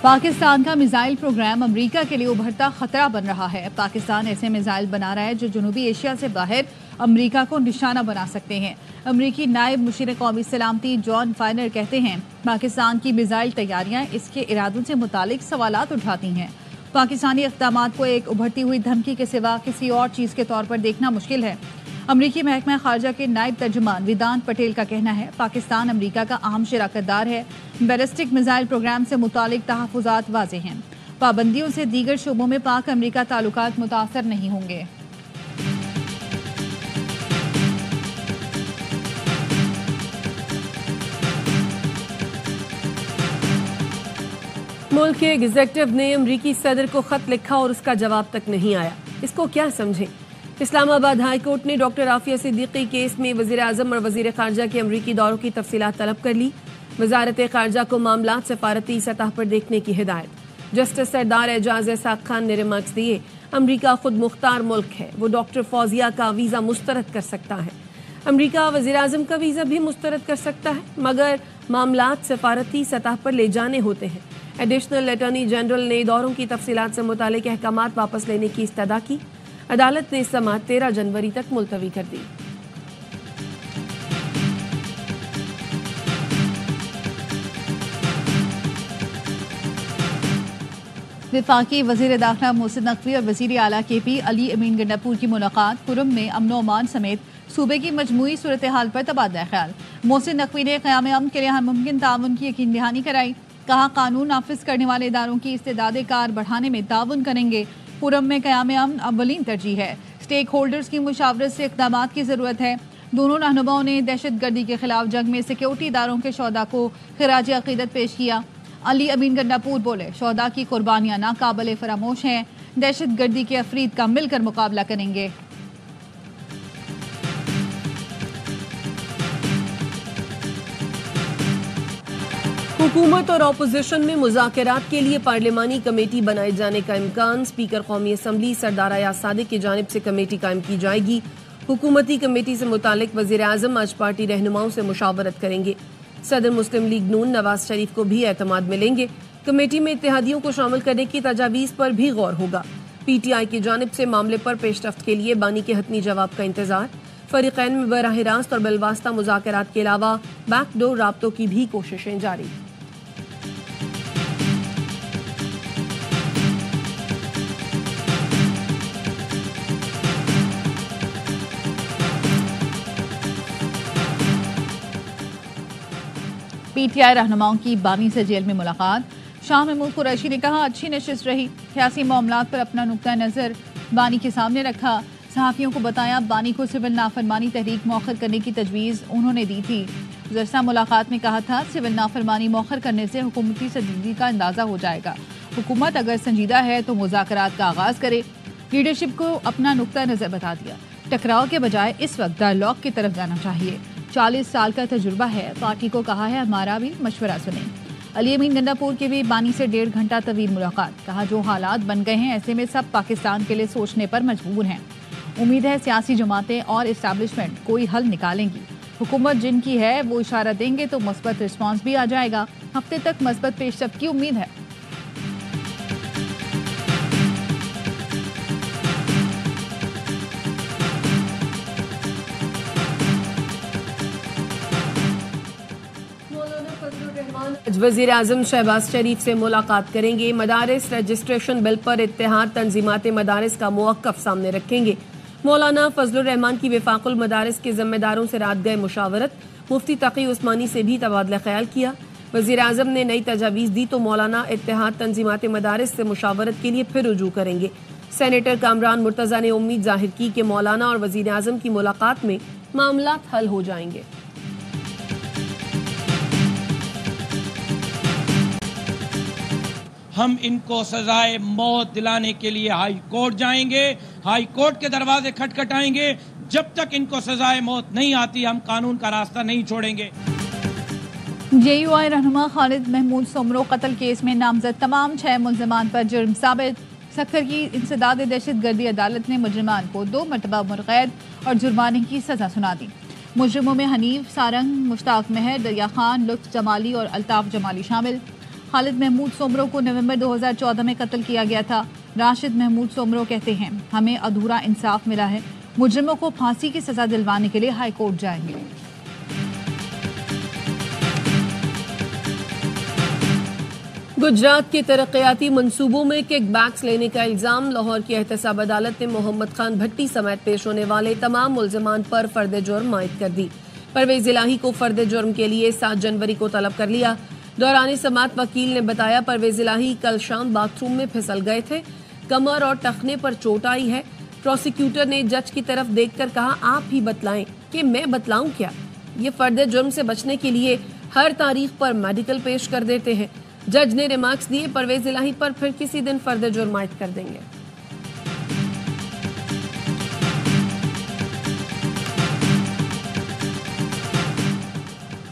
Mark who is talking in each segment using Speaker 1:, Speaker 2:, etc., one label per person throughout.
Speaker 1: پاکستان کا missile programme امریکہ کے لیے ابھرتا خطرہ بن رہا ہے۔ پاکستان ایسے میزائل بنا رہا ہے جو جنوبی ایشیا سے باہر امریکہ کو نشانہ بنا سکتے ہیں۔ امریکی نائب مشیر قومی سلامتی جان فائنر کہتے ہیں پاکستان کی میزائل تیاریاں اس کے ارادوں سے متعلق سوالات اٹھاتی ہیں۔ پاکستانی اقدامات کو ایک ابھرتی ہوئی دھمکی کے سوا کسی اور چیز کے طور پر دیکھنا مشکل ہے۔ امریکی محکمہ خارجہ کے نائب ترجمان ویدانت پٹیل کا کہنا ہے پاکستان امریکہ کا اہم شراکت دار ہے۔ بیلسٹک میزائل پروگرام سے متعلق تحفظات واضح ہیں۔ پابندیوں سے دیگر شعبوں میں پاک امریکہ تعلقات متاثر نہیں ہوں گے۔
Speaker 2: ملک کے ایگزیکٹو نے امریکی صدر کو خط لکھا اور اس کا جواب تک نہیں آیا، اس کو کیا سمجھیں؟ اسلام آباد ہائی کورٹ نے ڈاکٹر عافیہ صدیقی کیس میں وزیر اعظم اور وزیر خارجہ کے امریکی دوروں کی تفصیلات طلب کر لی۔ وزارت خارجہ کو معاملات سفارتی سطح پر دیکھنے کی ہدایت۔ جسٹس سردار اعجاز اسحاق خان نے ریمارکس دیے امریکہ خود مختار ملک ہے، وہ ڈاکٹر فوزیہ کا ویزا مسترد کر سکتا ہے۔ امریکہ وزیر اعظم کا ویزا بھی مسترد کر سکتا ہے مگر معاملات سفارتی سطح پر لے جانے ہوتے ہیں۔ ایڈیشنل اٹارنی جنرل نے دوروں کی تفصیلات سے متعلق احکامات واپس لینے کی استدعا کی۔ عدالت نے سماعت 13 جنوری تک ملتوی کر دی۔
Speaker 1: وفاقی وزیر داخلہ محسن نقوی اور وزیر اعلیٰ کے پی علی امین گنڈاپور کی ملاقات پورم میں امن و امان سمیت صوبے کی مجموعی صورتحال پر تبادلہ خیال۔ محسن نقوی نے قیام امن کے لیے ہر ممکن تعاون کی یقین دہانی کرائی۔ کہا قانون نافذ کرنے والے اداروں کی استعداد کار بڑھانے میں تعاون کریں گے۔ پورم میں قیام امن اولین ترجیح ہے۔ اسٹیک ہولڈرز کی مشاورت سے اقدامات کی ضرورت ہے۔ دونوں رہنماؤں نے دہشت گردی کے خلاف جنگ میں سیکیورٹی اداروں کے شہداء کو خراج عقیدت پیش کیا۔ علی امین گنڈاپور بولے شہداء کی قربانیاں ناقابل فراموش ہیں، دہشت گردی کے افرید کا مل کر مقابلہ کریں گے۔
Speaker 2: حکومت اور اپوزیشن میں مذاکرات کے لیے پارلیمانی کمیٹی بنائے جانے کا امکان۔ اسپیکر قومی اسمبلی سردار ایاز صادق کی جانب سے کمیٹی قائم کی جائے گی۔ حکومتی کمیٹی سے متعلق وزیر اعظم آج پارٹی رہنماؤں سے مشاورت کریں گے۔ صدر مسلم لیگ نون نواز شریف کو بھی اعتماد ملیں گے۔ کمیٹی میں اتحادیوں کو شامل کرنے کی تجاویز پر بھی غور ہوگا۔ پی ٹی آئی کی جانب سے معاملے پر پیش رفت کے لیے بانی کے حتمی جواب کا انتظار۔ فریقین میں براہ راست اور بالواسطہ مذاکرات کے علاوہ بیک ڈور رابطوں کی بھی کوششیں جاری۔
Speaker 1: پی ٹی آئی رہنماؤں کی بانی سے جیل میں ملاقات۔ شاہ محمود قریشی نے کہا اچھی نشست رہی، سیاسی معاملات پر اپنا نقطہ نظر بانی کے سامنے رکھا۔ صحافیوں کو بتایا بانی کو سول نافرمانی تحریک مؤخر کرنے کی تجویز انہوں نے دی تھی۔ گزشتہ ملاقات میں کہا تھا سول نافرمانی مؤخر کرنے سے حکومتی سنجیدگی کا اندازہ ہو جائے گا۔ حکومت اگر سنجیدہ ہے تو مذاکرات کا آغاز کرے۔ لیڈرشپ کو اپنا نقطہ نظر بتا دیا، ٹکراؤ کے بجائے اس وقت ڈائیلاگ کی طرف جانا چاہیے۔ 40 سال کا تجربہ ہے، پارٹی کو کہا ہے ہمارا بھی مشورہ سنیں۔ علی امین گنڈاپور کی بھی بانی سے 1.5 گھنٹہ طویل ملاقات۔ کہا جو حالات بن گئے ہیں ایسے میں سب پاکستان کے لیے سوچنے پر مجبور ہیں۔ امید ہے سیاسی جماعتیں اور اسٹیبلشمنٹ کوئی حل نکالیں گی۔ حکومت جن کی ہے وہ اشارہ دیں گے تو مثبت رسپانس بھی آ جائے گا۔ ہفتے تک مثبت پیش رفت کی امید ہے۔
Speaker 2: وزیر اعظم شہباز شریف سے ملاقات کریں گے۔ مدارس رجسٹریشن بل پر اتحاد تنظیمات مدارس کا موقف سامنے رکھیں گے۔ مولانا فضل الرحمان کی وفاق المدارس کے ذمہ داروں سے رات گئے مشاورت۔ مفتی تقی عثمانی سے بھی تبادلہ خیال کیا۔ وزیر اعظم نے نئی تجاویز دی تو مولانا اتحاد تنظیمات مدارس سے مشاورت کے لیے پھر رجوع کریں گے۔ سینیٹر کامران مرتضیٰ نے امید ظاہر کی کہ مولانا اور وزیر اعظم کی ملاقات میں معاملات حل ہو جائیں گے۔
Speaker 3: ہم ان کو سزائے موت دلانے کے لیے ہائی کورٹ جائیں گے، ہائی کورٹ کے دروازے کھٹکھٹائیں گے۔ جب تک ان کو سزائے موت نہیں آتی ہم قانون کا راستہ نہیں چھوڑیں گے۔
Speaker 1: جے یو آئی رہنما خالد محمود سومرو قتل کیس میں نامزد تمام 6 ملزمان پر جرم ثابت۔ سکھر کی انسداد دہشت گردی عدالت نے مجرمان کو 2 مرتبہ عمر قید اور جرمانے کی سزا سنا دی۔ مجرموں میں حنیف سارنگ، مشتاق مہر، دریا خان، لطف جمالی اور الطاف جمالی شامل۔ خالد محمود سومرو کو نومبر 2014 میں قتل کیا گیا تھا۔ راشد محمود سومرو کہتے ہیں ہمیں ادھورا انصاف ملا ہے، مجرموں کو پھانسی کی سزا دلوانے کے لیے ہائی کورٹ جائیں گے۔
Speaker 2: گجرات کے ترقیاتی منصوبوں میں کک بیکس لینے کا الزام، لاہور کی احتساب عدالت نے محمد خان بھٹی سمیت پیش ہونے والے تمام ملزمان پر فرد جرم عائد کر دی۔ پرویز الہی کو فرد جرم کے لیے 7 جنوری کو طلب کر لیا۔ دوران سماعت وکیل نے بتایا پرویز الہی کل شام باتھ روم میں پھسل گئے تھے، کمر اور ٹخنے پر چوٹ آئی ہے۔ پروسیکیوٹر نے جج کی طرف دیکھ کر کہا آپ ہی بتلائیں کہ میں بتلاؤں کیا؟ یہ فرد جرم سے بچنے کے لیے ہر تاریخ پر میڈیکل پیش کر دیتے ہیں۔ جج نے ریمارکس دیے پرویز الہی پر پھر کسی دن فرد جرم عائد کر دیں گے۔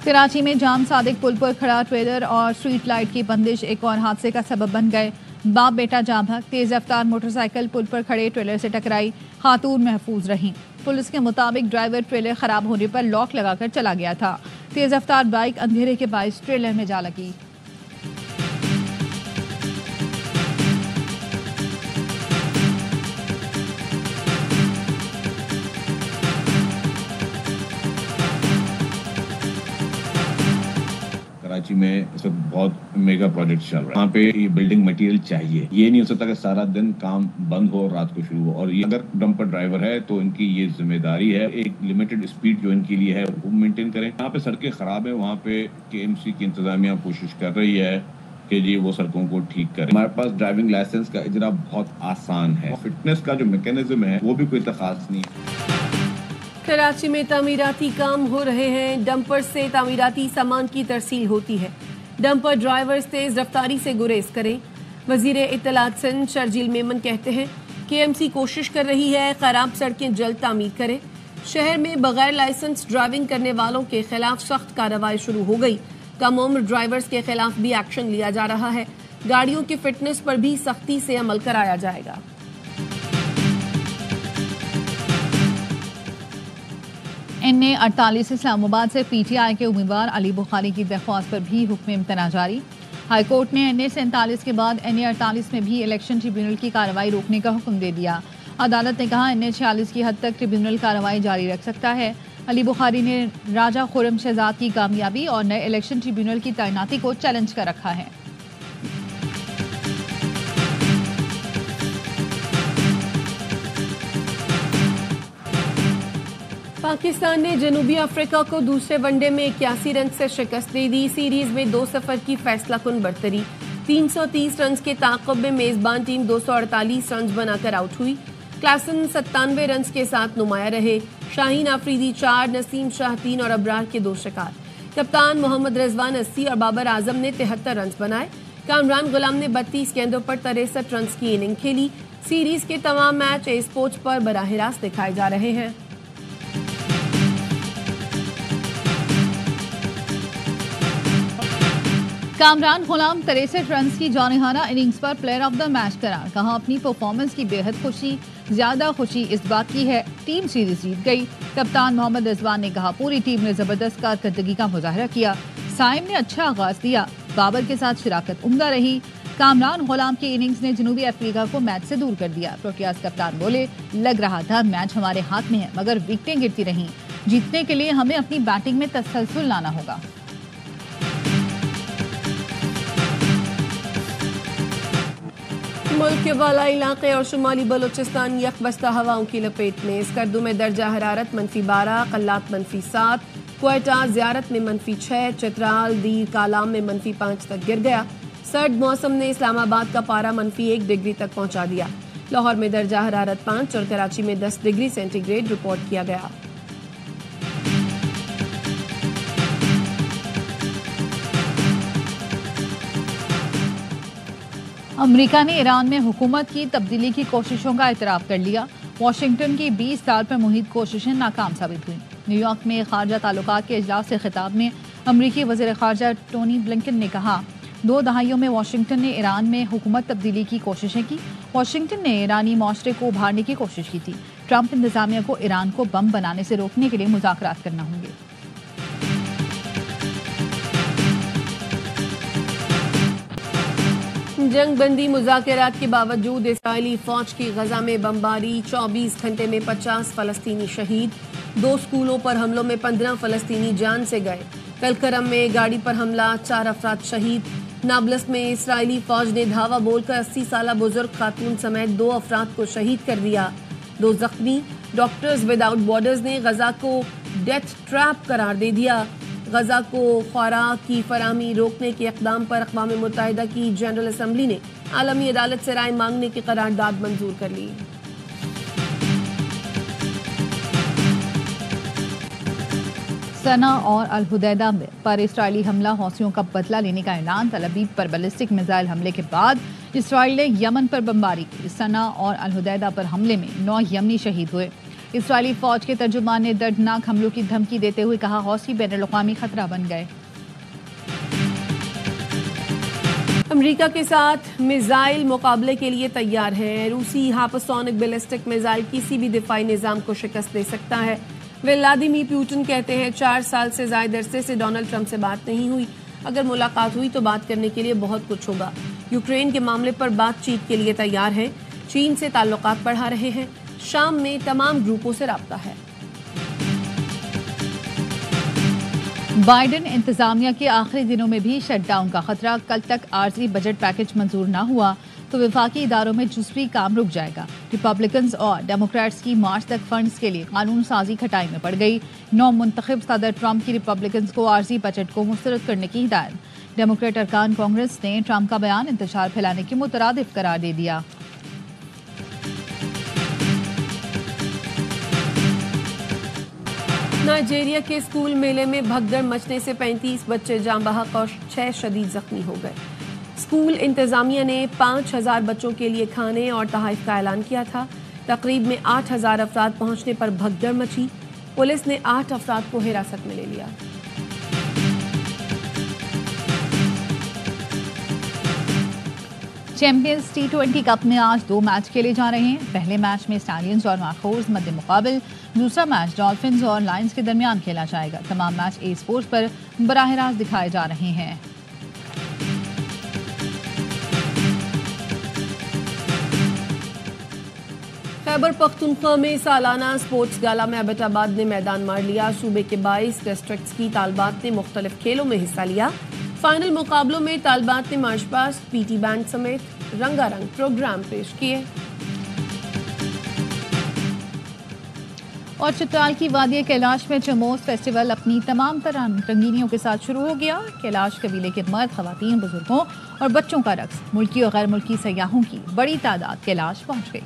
Speaker 1: کراچی میں جام صادق پل پر کھڑا ٹریلر اور اسٹریٹ لائٹ کی بندش ایک اور حادثے کا سبب بن گئے۔ باپ بیٹا جاں بحق، تیز رفتار موٹر سائیکل پل پر کھڑے ٹریلر سے ٹکرائی، خاتون محفوظ رہیں۔ پولیس کے مطابق ڈرائیور ٹریلر خراب ہونے پر لاک لگا کر چلا گیا تھا۔ تیز رفتار بائک اندھیرے کے باعث ٹریلر میں جا لگی۔
Speaker 4: کراچی میں اس وقت بہت میگا پروجیکٹ چل رہا ہے، وہاں پہ یہ بلڈنگ مٹیریل چاہیے، یہ نہیں ہو سکتا کہ سارا دن کام بند ہو اور رات کو شروع ہو، اور یہ اگر ڈمپر ڈرائیور ہے تو ان کی یہ ذمہ داری ہے ایک لمیٹڈ اسپیڈ جو ان کے لیے ہے وہ مینٹین کریں۔ یہاں پہ سڑکیں خراب ہیں، وہاں پہ KMC کی انتظامیہ کوشش کر رہی ہے کہ جی وہ سڑکوں کو ٹھیک کریں۔ ہمارے پاس ڈرائیونگ لائسنس کا اجرا بہت آسان ہے، فٹنس کا جو میکینزم ہے وہ بھی کوئی خاص نہیں ہے۔
Speaker 2: کراچی میں تعمیراتی کام ہو رہے ہیں، ڈمپر سے تعمیراتی سامان کی ترسیل ہوتی ہے، ڈمپر ڈرائیورز تیز رفتاری سے گریز کریں۔ وزیر اطلاعات سندھ شرجیل میمن کہتے ہیں KMC کوشش کر رہی ہے خراب سڑکیں جلد تعمیر کرے۔ شہر میں بغیر لائسنس ڈرائیونگ کرنے والوں کے خلاف سخت کارروائی شروع ہو گئی، کم عمر ڈرائیورز کے خلاف بھی ایکشن لیا جا رہا ہے، گاڑیوں کی فٹنس پر بھی سختی سے عمل کرایا جائے گا۔
Speaker 1: NA48 اسلام آباد سے PTI کے امیدوار علی بخاری کی درخواست پر بھی حکم امتناع جاری۔ ہائی کورٹ نے NA47 کے بعد NA48 میں بھی الیکشن ٹریبیونل کی کارروائی روکنے کا حکم دے دیا۔ عدالت نے کہا NA46 کی حد تک ٹریبیونل کارروائی جاری رکھ سکتا ہے۔ علی بخاری نے راجہ خرم شہزاد کی کامیابی اور نئے الیکشن ٹریبیونل کی تعیناتی کو چیلنج کر رکھا ہے۔
Speaker 2: پاکستان نے جنوبی افریقہ کو دوسرے ون ڈے میں 81 رنز سے شکست دے دی، سیریز میں 2 سفر کی فیصلہ کن برتری۔ 330 رنز کے تعاقب میں میزبان ٹیم 248 رنز بنا کر آؤٹ ہوئی۔ کلاسن 97 رنز کے ساتھ نمایاں رہے، شاہین آفریدی 4، نسیم شاہ 3 اور ابرار کے 2 شکار۔ کپتان محمد رضوان 80 اور بابر اعظم نے 73 رنز بنائے۔ کامران غلام نے 32 گیندوں پر 63 رنز کی اننگ کھیلی۔ سیریز کے تمام میچ اے اسپورٹس پر براہ راست دکھائے جا رہے ہیں۔
Speaker 1: کامران غلام 63 رنز کی جانحانہ اننگز پر پلیئر آف دا میچ قرار، کہا اپنی پرفارمنس کی بے حد خوشی، زیادہ خوشی اس بات کی ہے ٹیم سیریز جیت گئی۔ کپتان محمد رضوان نے کہا پوری ٹیم نے زبردست کارکردگی کا مظاہرہ کیا، سائم نے اچھا آغاز دیا، بابر کے ساتھ شراکت عمدہ رہی۔ کامران غلام کی اننگز نے جنوبی افریقہ کو میچ سے دور کر دیا۔ پروٹیاز کپتان بولے لگ رہا تھا میچ ہمارے ہاتھ میں ہے مگر وکٹیں گرتی رہیں، جیتنے کے لیے ہمیں اپنی بیٹنگ میں تسلسل لانا ہوگا۔
Speaker 2: ملک کے بالائی علاقے اور شمالی بلوچستان یک بستہ ہواؤں کی لپیٹ میں، اسکردو میں درجہ حرارت -12، قلات -7، کوئٹہ زیارت میں -6، چترال دیر کالام میں -5 تک گر گیا۔ سرد موسم نے اسلام آباد کا پارہ -1 ڈگری تک پہنچا دیا۔ لاہور میں درجہ حرارت 5 اور کراچی میں 10 ڈگری سینٹی گریڈ رپورٹ کیا گیا۔
Speaker 1: امریکہ نے ایران میں حکومت کی تبدیلی کی کوششوں کا اعتراف کر لیا۔ واشنگٹن کی 20 سال پر محیط کوششیں ناکام ثابت ہوئیں۔ نیو یارک میں خارجہ تعلقات کے اجلاس سے خطاب میں امریکی وزیر خارجہ ٹونی بلنکن نے کہا 2 دہائیوں میں واشنگٹن نے ایران میں حکومت تبدیلی کی کوششیں کی۔ واشنگٹن نے ایرانی معاشرے کو ابھارنے کی کوشش کی تھی۔ ٹرمپ انتظامیہ کو ایران کو بم بنانے سے روکنے کے لیے مذاکرات کرنا ہوں گے۔
Speaker 2: جنگ بندی مذاکرات کے باوجود اسرائیلی فوج کی غزہ میں بمباری، 24 گھنٹے میں 50 فلسطینی شہید، 2 اسکولوں پر حملوں میں 15 فلسطینی جان سے گئے۔ کلکرم میں گاڑی پر حملہ، 4 افراد شہید۔ نابلس میں اسرائیلی فوج نے دھاوا بول کر 80 سالہ بزرگ خاتون سمیت 2 افراد کو شہید کر دیا، 2 زخمی۔ ڈاکٹرز وداؤٹ بارڈرز نے غزہ کو ڈیتھ ٹریپ قرار دے دیا۔ غزہ کو خوراک کی فراہمی روکنے کے اقدام پر اقوام متحدہ کی جنرل اسمبلی نے عالمی عدالت سے رائے مانگنے کی قرارداد منظور کر لی۔
Speaker 1: سنا اور الحدیدہ پر اسرائیلی حملہ حوثیوں کا بدلہ لینے کا اعلان۔ تل ابیب پر بیلسٹک میزائل حملے کے بعد اسرائیل نے یمن پر بمباری کی۔ سنا اور الحدیدہ پر حملے میں 9 یمنی شہید ہوئے۔ اسرائیلی فوج کے ترجمان نے دردناک حملوں کی دھمکی دیتے ہوئے کہا حوثی بین الاقوامی خطرہ بن گئے۔
Speaker 2: امریکہ کے ساتھ میزائل مقابلے کے لیے تیار ہیں۔ روسی ہاپاسونک بیلسٹک میزائل کسی بھی دفاعی نظام کو شکست دے سکتا ہے۔ ولادیمیر پوٹن کہتے ہیں 4 سال سے زائد عرصے سے ڈونلڈ ٹرمپ سے بات نہیں ہوئی، اگر ملاقات ہوئی تو بات کرنے کے لیے بہت کچھ ہوگا۔ یوکرین کے معاملے پر بات چیت کے لیے تیار ہیں، چین سے تعلقات بڑھا رہے ہیں، شام میں تمام گروپوں سے رابطہ ہے۔
Speaker 1: بائیڈن انتظامیہ کے آخری دنوں میں بھی شٹ ڈاؤن کا خطرہ۔ کل تک عارضی بجٹ پیکج منظور نہ ہوا تو وفاقی اداروں میں جزوی کام رک جائے گا۔ ریپبلکنز اور ڈیموکریٹس کی مارچ تک فنڈز کے لیے قانون سازی کھٹائی میں پڑ گئی۔ نو منتخب صدر ٹرمپ کی ریپبلکنز کو عارضی بجٹ کو مسترد کرنے کی ہدایت۔ ڈیموکریٹ ارکان کانگریس نے ٹرمپ کا بیان انتشار پھیلانے کے مترادف قرار دے دیا۔
Speaker 2: نائجیریا کے اسکول میلے میں بھگدڑ مچنے سے 35 بچے جاں بحق اور 6 شدید زخمی ہو گئے۔ اسکول انتظامیہ نے 5000 بچوں کے لیے کھانے اور تحائف کا اعلان کیا تھا۔ تقریب میں 8000 افراد پہنچنے پر بھگدڑ مچی، پولیس نے 8 افراد کو حراست میں لے لیا۔
Speaker 1: چیمپئنز T20 کپ میں آج 2 میچ کھیلے جا رہے ہیں۔ پہلے میچ میں اسٹیلینز اور ماخوذ مد مقابل، دوسرا میچ ڈالفنز اور لائنز کے درمیان کھیلا جائے گا۔ تمام میچ اے اسپورٹس پر براہ راست دکھائے جا رہے ہیں۔
Speaker 2: خیبر پختونخوا میں سالانہ سپورٹس گالا میں ایبٹ آباد نے میدان مار لیا۔ صوبے کے 22 ڈسٹرکٹس کی طالبات نے مختلف کھیلوں میں حصہ لیا۔ فائنل مقابلوں میں طالبات نے مارچ پاسٹ، پی ٹی بینڈ سمیت رنگا رنگ پروگرام پیش کیے۔
Speaker 1: اور چترال کی وادی کیلاش میں چموز فیسٹیول اپنی تمام تر رنگینیوں کے ساتھ شروع ہو گیا۔ کیلاش قبیلے کے مرد، خواتین، بزرگوں اور بچوں کا رقص، ملکی اور غیر ملکی سیاحوں کی بڑی تعداد کیلاش پہنچ گئی۔